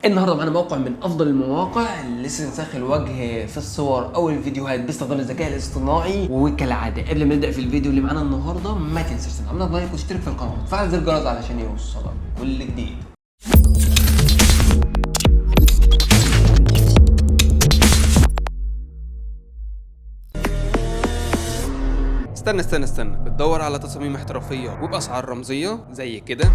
النهارده معانا موقع من افضل المواقع لاستنساخ الوجه في الصور او الفيديوهات باستخدام الذكاء الاصطناعي. وكالعاده قبل ما نبدا في الفيديو اللي معانا النهارده ما تنساش تعمل لايك وتشترك في القناه وتفعل زر الجرس علشان يوصلك كل جديد. استنى بتدور على تصاميم احترافية وبأسعار رمزية زي كده؟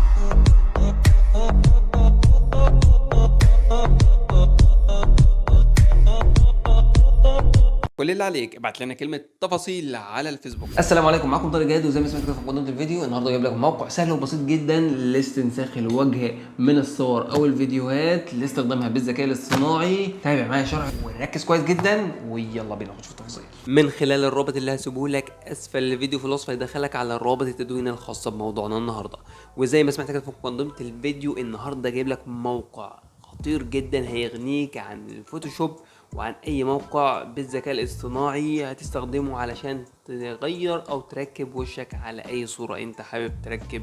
كل اللي عليك ابعت لنا كلمة تفاصيل على الفيسبوك. السلام عليكم، معاكم طارق جاد، وزي ما سمعت كده في مقدمة الفيديو النهارده جايب لك موقع سهل وبسيط جدا لاستنساخ الوجه من الصور او الفيديوهات لاستخدامها بالذكاء الاصطناعي. تابع معايا شرح وركز كويس جدا ويلا بينا نخش في التفاصيل. من خلال الرابط اللي هسيبه لك اسفل الفيديو في الوصف هيدخلك على رابط التدوين الخاصة بموضوعنا النهارده. وزي ما سمعت كده في مقدمة الفيديو النهارده جايب لك موقع خطير جدا هيغنيك عن الفوتوشوب وعن اي موقع بالذكاء الاصطناعي هتستخدمه علشان تغير او تركب وشك على اي صورة انت حابب تركب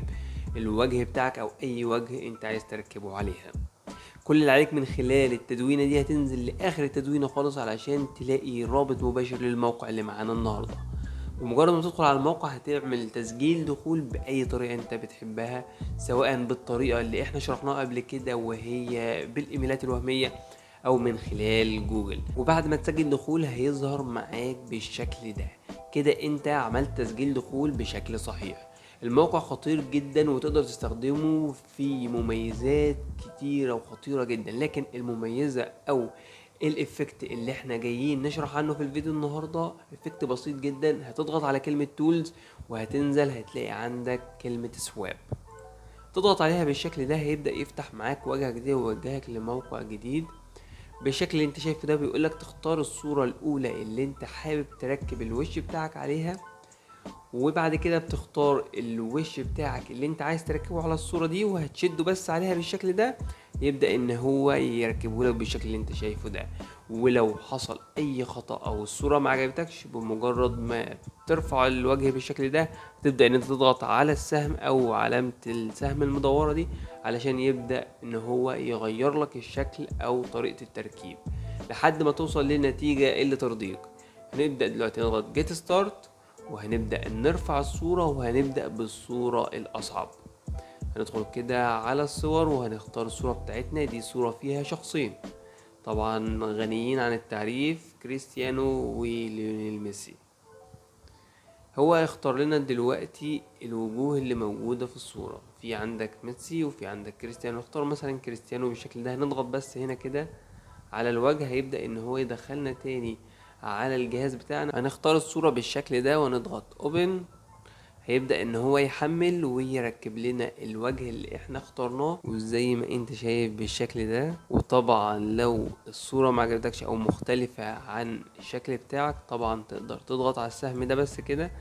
الوجه بتاعك او اي وجه انت عايز تركبه عليها. كل اللي عليك من خلال التدوينة دي هتنزل لاخر التدوينة خالص علشان تلاقي رابط مباشر للموقع اللي معانا النهارده. بمجرد ما تدخل على الموقع هتعمل تسجيل دخول باي طريقه انت بتحبها، سواء بالطريقه اللي احنا شرحناها قبل كده وهي بالايميلات الوهميه او من خلال جوجل. وبعد ما تسجل دخول هيظهر معاك بالشكل ده كده انت عملت تسجيل دخول بشكل صحيح. الموقع خطير جدا وتقدر تستخدمه في مميزات كتيرة وخطيرة جدا، لكن المميزة او الافكت اللي احنا جايين نشرح عنه في الفيديو النهاردة افكت بسيط جدا. هتضغط على كلمة تولز وهتنزل هتلاقي عندك كلمة سواب، تضغط عليها بالشكل ده هيبدأ يفتح معاك واجهة جديدة ويوجهك لموقع جديد بالشكل اللي انت شايفه ده. بيقولك تختار الصورة الاولى اللي انت حابب تركب الوش بتاعك عليها، وبعد كده بتختار الوش بتاعك اللي انت عايز تركبه على الصورة دي وهتشده بس عليها بالشكل ده يبدأ ان هو يركبه لك بالشكل اللي انت شايفه ده. ولو حصل اي خطأ او الصورة ما عجبتكش بمجرد ما ترفع الوجه بالشكل ده تبدأ ان انت تضغط على السهم او علامة السهم المدورة دي علشان يبدأ ان هو يغير لك الشكل او طريقة التركيب لحد ما توصل للنتيجة اللي ترضيك. هنبدأ دلوقتي نضغط جيت ستارت وهنبدأ نرفع الصورة وهنبدأ بالصورة الأصعب. هندخل كده على الصور وهنختار الصورة بتاعتنا. دي صورة فيها شخصين طبعا غنيين عن التعريف، كريستيانو وليونيل ميسي. هو هيختار لنا دلوقتي الوجوه اللي موجودة في الصورة، في عندك ميسي وفي عندك كريستيانو. اختار مثلا كريستيانو بالشكل ده. هنضغط بس هنا كده على الوجه هيبدأ ان هو يدخلنا تاني على الجهاز بتاعنا. هنختار الصورة بالشكل ده ونضغط اوبن، هيبدأ ان هو يحمل ويركب لنا الوجه اللي احنا اخترناه وزي ما انت شايف بالشكل ده. وطبعا لو الصورة ما عجبتكش او مختلفة عن الشكل بتاعك طبعا تقدر تضغط على السهم ده بس كده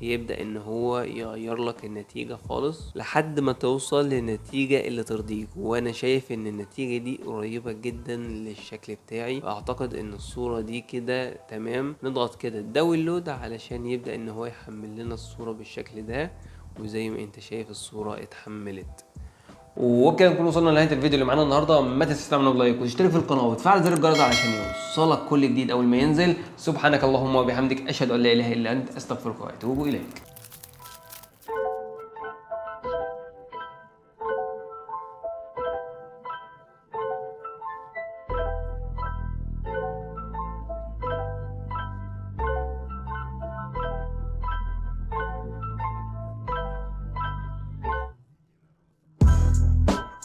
يبدأ ان هو يغير لك النتيجة خالص لحد ما توصل للنتيجة اللي ترضيك. وانا شايف ان النتيجة دي قريبة جدا للشكل بتاعي، اعتقد ان الصورة دي كده تمام. نضغط كده داونلود علشان يبدأ ان هو يحمل لنا الصورة بالشكل ده وزي ما انت شايف الصورة اتحملت. وبكده نكون وصلنا لنهايه الفيديو اللي معانا النهارده. ما تنساش تعمل لايك وتشترك في القناه وتفعل زر الجرس علشان يوصلك كل جديد اول ما ينزل. سبحانك اللهم وبحمدك اشهد ان لا اله الا انت استغفرك واتوب اليك.